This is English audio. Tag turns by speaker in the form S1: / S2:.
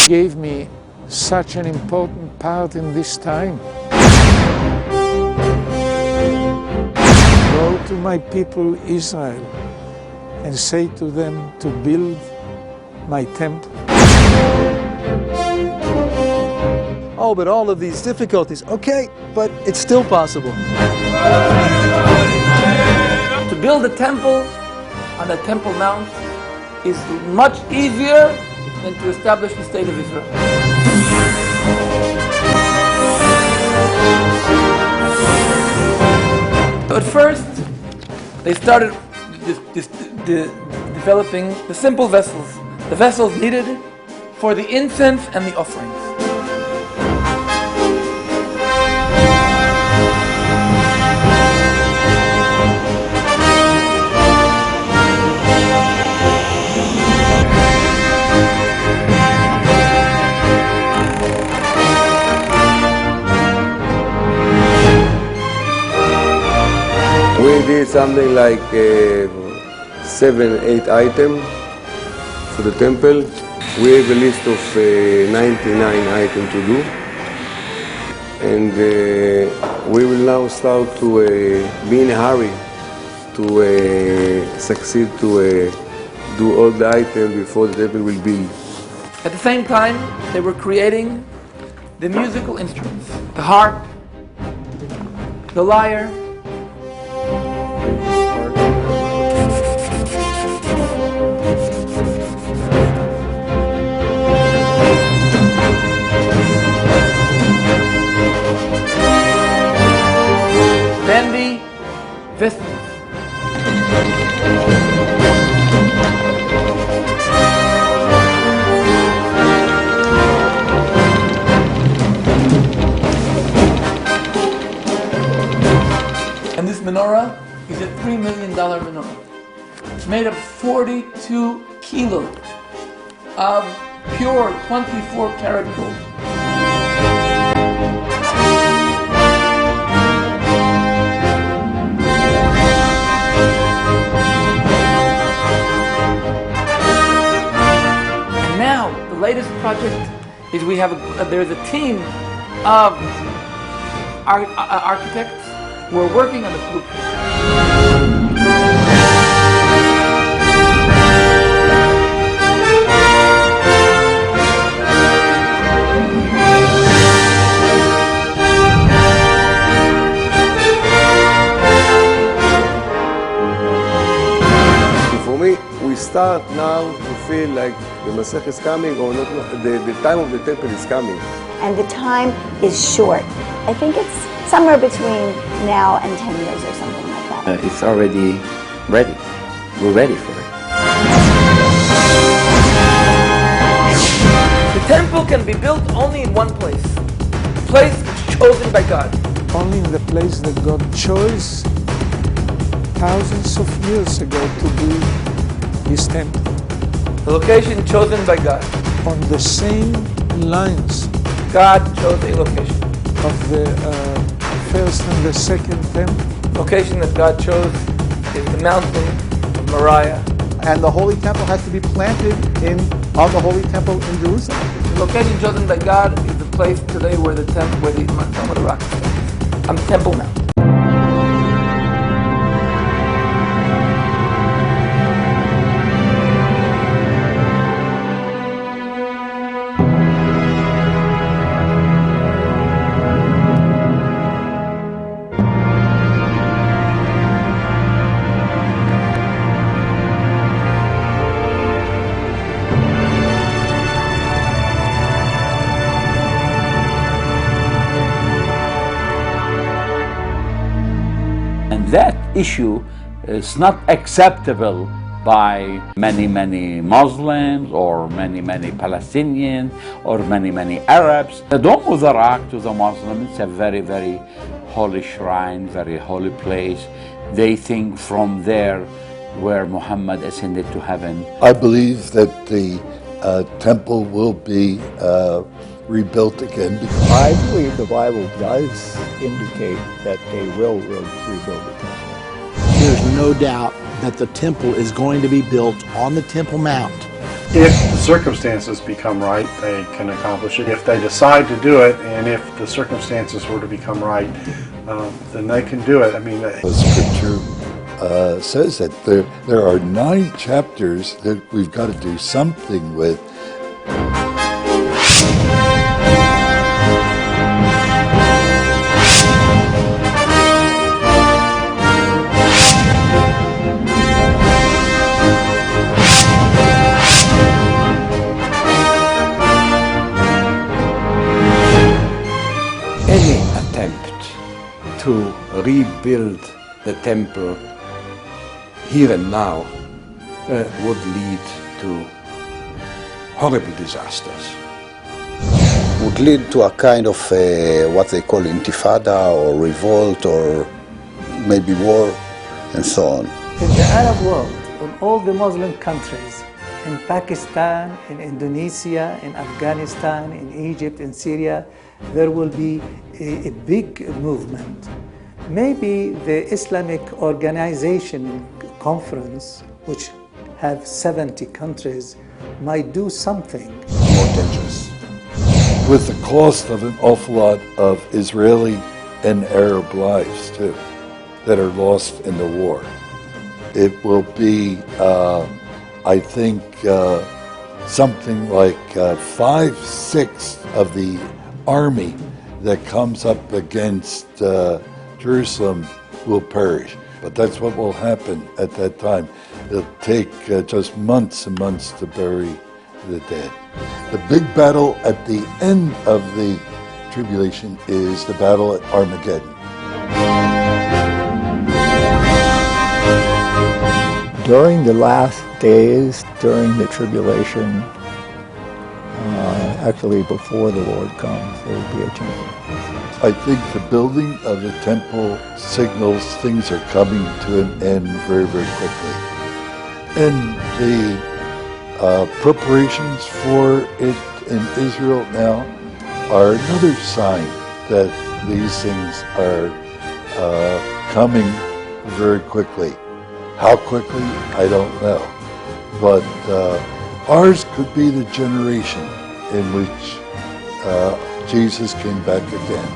S1: gave me such an important part in this time. Go to my people Israel and say to them to build my temple.
S2: Oh, but all of these difficulties, okay, but it's still possible.
S3: To build a temple on the Temple Mount is much easier than to establish the state of Israel. So at first, they started developing the simple vessels, the vessels needed for the incense and the offerings.
S4: We did something like 7-8 items for the temple. We have a list of 99 items to do. And we will now start to be in a hurry to succeed to do all the items before the temple will build.
S3: At the same time, they were creating the musical instruments, the harp, the lyre, then the vessels. And this menorah is a $3 million menorah. It's made of 42 kilos of pure 24-karat gold. And now, the latest project is there's a team of architects. We're working on the blueprint.
S4: For me, we start now to feel like the Masech is coming, or not, the time of the temple is coming.
S5: And the time is short. I think it's somewhere between now and 10 years or something like that.
S6: It's already ready. We're ready for it.
S3: The temple can be built only in one place, a place chosen by God.
S1: Only in the place that God chose thousands of years ago to build His temple.
S3: The location chosen by God.
S1: On the same lines
S3: God chose a location.
S1: of the first and the second temple.
S3: Location that God chose is the mountain of Moriah.
S2: And the Holy Temple has to be planted on the Holy Temple in Jerusalem.
S3: The location chosen by God is the place today where the Dome of the Rock is. On the Temple Mount.
S6: And that issue is not acceptable by many Muslims or many Palestinians or many Arabs. The Dome of the Rock to the Muslims, it's a very holy shrine, very holy place. They think from there where Muhammad ascended to heaven.
S7: I believe that the temple will be rebuilt again.
S8: I believe the Bible does indicate that they will rebuild the temple.
S9: There's no doubt that the temple is going to be built on the Temple Mount. If the circumstances become right, they can accomplish it. If they decide to do it, and if the circumstances were to become right, then they can do it. I mean,
S7: The scripture says that there are 9 chapters that we've got to do something with.
S1: Any attempt to rebuild the temple here and now would lead to horrible disasters.
S10: Would lead to a kind of what they call intifada or revolt or maybe war and so on.
S11: In the Arab world, in all the Muslim countries, in Pakistan, in Indonesia, in Afghanistan, in Egypt, in Syria, there will be a big movement. Maybe the Islamic Organization Conference, which have 70 countries, might do something.
S1: More dangerous.
S7: With the cost of an awful lot of Israeli and Arab lives too, that are lost in the war. It will be, I think, something like 5/6 of the army that comes up against Jerusalem will perish. But that's what will happen at that time. It'll take just months and months to bury the dead. The big battle at the end of the tribulation is the battle at Armageddon.
S8: During the last days, during the tribulation, actually before the Lord comes, there will be a temple.
S7: I think the building of the temple signals things are coming to an end very, very quickly. And the preparations for it in Israel now are another sign that these things are coming very quickly. How quickly, I don't know. But ours could be the generation in which Jesus came back again.